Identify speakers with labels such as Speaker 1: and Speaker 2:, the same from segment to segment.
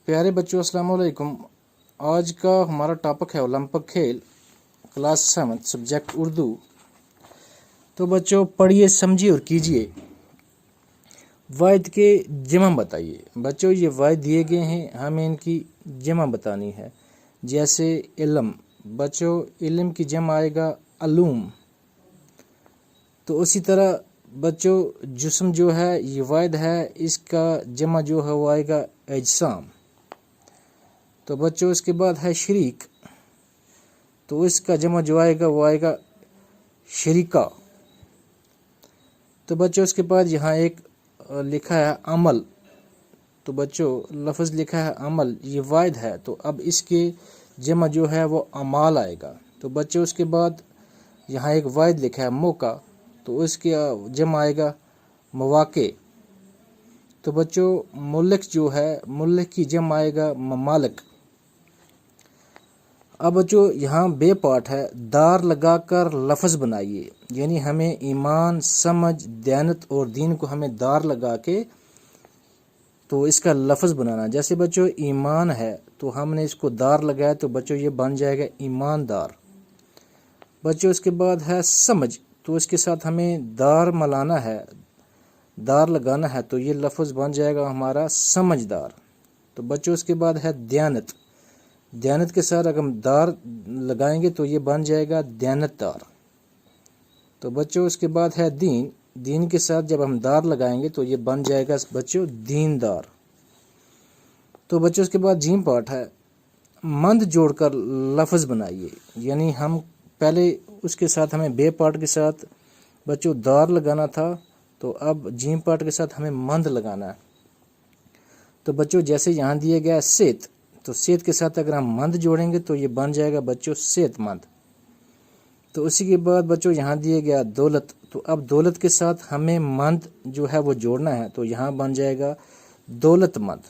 Speaker 1: प्यारे बच्चों अस्सलाम वालेकुम। आज का हमारा टॉपिक है ओलंपिक खेल, क्लास 7 सब्जेक्ट उर्दू। तो बच्चों पढ़िए, समझिए और कीजिए। वाहिद के जमा बताइए। बच्चों ये वाहिद दिए गए हैं, हमें इनकी जमा बतानी है। जैसे इल्म, बच्चों इल्म की जमा आएगा अलूम। तो उसी तरह बच्चों जिस्म जो है ये वाहिद है, इसका जमा जो है वो आएगा अजसाम। तो बच्चों इसके बाद है शरीक, तो इसका जमा जो आएगा वो आएगा शरीका। तो बच्चों इसके बाद यहाँ एक लिखा है अमल। तो बच्चों लफ्ज़ लिखा है अमल, ये वाहिद है, तो अब इसके जमा जो है वो अमाल आएगा। तो बच्चों उसके बाद यहाँ एक वाहिद लिखा है मौका, तो इसके जमा आएगा मवाक़े। तो बच्चों मुल्क जो है, मुल्क की जमा आएगा ममालिक। अब बच्चों यहाँ बे पार्ट है, दार लगाकर लफ्ज़ बनाइए। यानी हमें ईमान, समझ, दयानत और दीन को हमें दार लगा के तो इसका लफ्ज़ बनाना। जैसे बच्चों ईमान है तो हमने इसको दार लगाया, तो बच्चों ये बन जाएगा ईमानदार। बच्चों इसके बाद है समझ, तो इसके साथ हमें दार मलाना है, दार लगाना है, तो ये लफ्ज़ बन जाएगा हमारा समझदार। तो बच्चों इसके बाद है दयानत, दयानत के साथ अगर हम दार लगाएंगे तो ये बन जाएगा दयानतदार। तो बच्चों इसके बाद है दीन, दीन के साथ जब हम दार लगाएंगे तो ये बन जाएगा बच्चों दीनदार। तो बच्चों इसके बाद जीम पार्ट है, मंद जोड़कर लफ्ज़ बनाइए। यानी हम पहले उसके साथ हमें बे पार्ट के साथ बच्चों दार लगाना था, तो अब जीम पार्ट के साथ हमें मंद लगाना है। तो बच्चों जैसे यहाँ दिया गया सेहत, तो सेहत के साथ अगर हम मंद जोड़ेंगे तो ये बन जाएगा बच्चों सेहतमंद। तो उसी के बाद बच्चों यहाँ दिया गया दौलत, तो अब दौलत के साथ हमें मंद जो है वो जोड़ना है, तो यहाँ बन जाएगा दौलतमंद।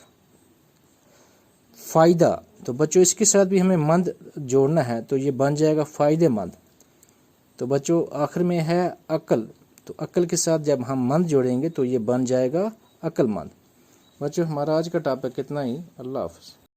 Speaker 1: फ़ायदा, तो बच्चों इसके साथ भी हमें मंद जोड़ना है, तो ये बन जाएगा फ़ायदेमंद। तो बच्चों आखिर में है अक्ल, तो अक्ल के साथ जब हम मंद जोड़ेंगे तो ये बन जाएगा अक्लमंद। बच्चों हमारा आज का टॉपिक इतना ही। अल्लाह हाफ़िज़।